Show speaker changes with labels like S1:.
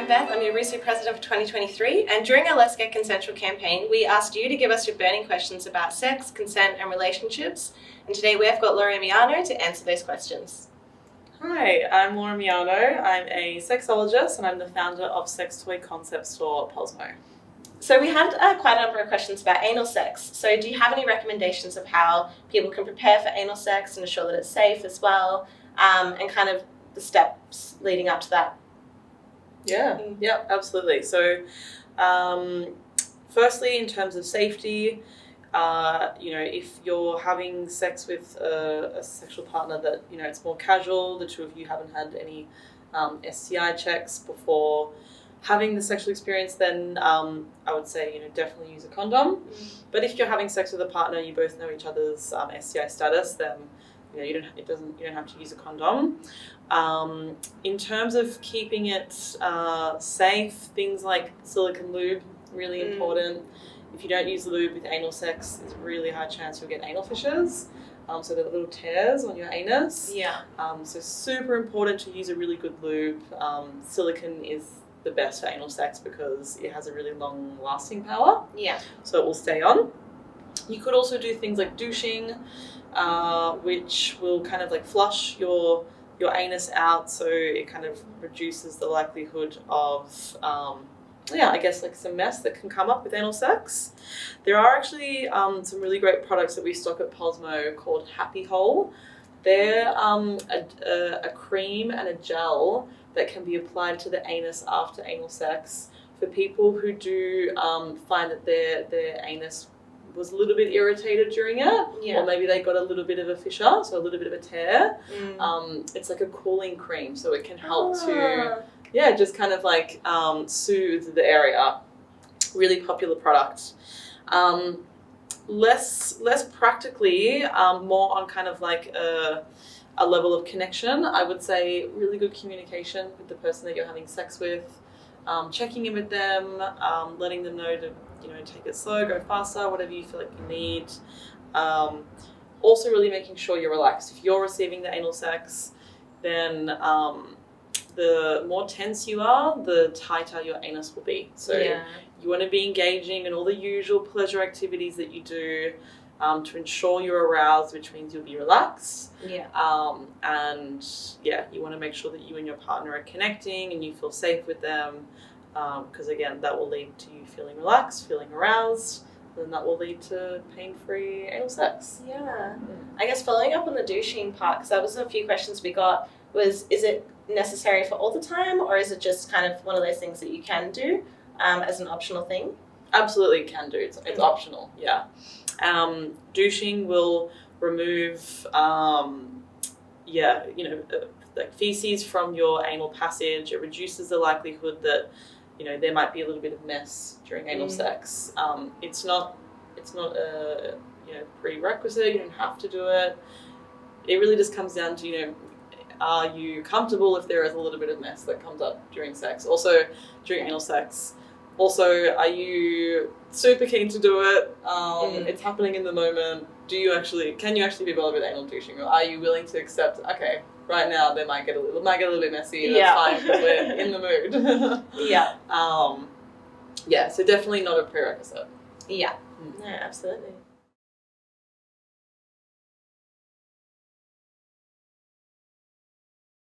S1: Beth, I'm your RUSU President for 2023, and during our Let's Get Consensual campaign, we asked you to give us your burning questions about sex, consent and relationships, and today we've got Laura Miano to answer those questions.
S2: Hi, I'm Laura Miano. I'm a sexologist and I'm the founder of sex toy concept store Posmo.
S1: So we had quite a number of questions about anal sex. So do you have any recommendations of how people can prepare for anal sex and ensure that it's safe as well, and kind of the steps leading up to that?
S2: Yeah, absolutely. So, firstly, in terms of safety, if you're having sex with a sexual partner that, it's more casual, the two of you haven't had any STI checks before having the sexual experience, then I would say, definitely use a condom. But if you're having sex with a partner, you both know each other's STI status, then you don't have to use a condom. In terms of keeping it safe, things like silicone lube, really important. If you don't use lube with anal sex, there's a really high chance you'll get anal fissures. So there are little tears on your anus.
S1: Yeah.
S2: So super important to use a really good lube. Silicone is the best for anal sex because it has a really long lasting power.
S1: Yeah.
S2: So it will stay on. You could also do things like douching, which will kind of like flush your anus out, so it kind of reduces the likelihood of some mess that can come up with anal sex. There are actually some really great products that we stock at Posmo called Happy Hole. They're a cream and a gel that can be applied to the anus after anal sex for people who do find that their anus was a little bit irritated during it, or maybe they got a little bit of a fissure, so a little bit of a tear. It's like a cooling cream, so it can help to just kind of like soothe the area. Really popular product. Less practically, more on kind of like a level of connection. I would say really good communication with the person that you're having sex with, checking in with them, letting them know to take it slow, go faster, whatever you feel like you need. Also really making sure you're relaxed. If you're receiving the anal sex, then the more tense you are, the tighter your anus will be. So you want to be engaging in all the usual pleasure activities that you do to ensure you're aroused, which means you'll be relaxed. You want to make sure that you and your partner are connecting and you feel safe with them, because again, that will lead to you feeling relaxed, feeling aroused, and that will lead to pain-free anal sex.
S1: I guess following up on the douching part, because that was a few questions we got, is it necessary for all the time, or is it just kind of one of those things that you can do as an optional thing?
S2: Absolutely can do. It's optional, douching will remove like feces from your anal passage. It reduces the likelihood that there might be a little bit of mess during anal sex. It's not a prerequisite. You don't have to do it. It really just comes down to are you comfortable if there is a little bit of mess that comes up during sex? Also during anal sex. Also, are you super keen to do it? It's happening in the moment. Can you actually be bothered with anal douching, or are you willing to accept? Okay, right now they might get a little bit messy. That's fine because we're in the mood. So definitely not a prerequisite.
S1: No, absolutely.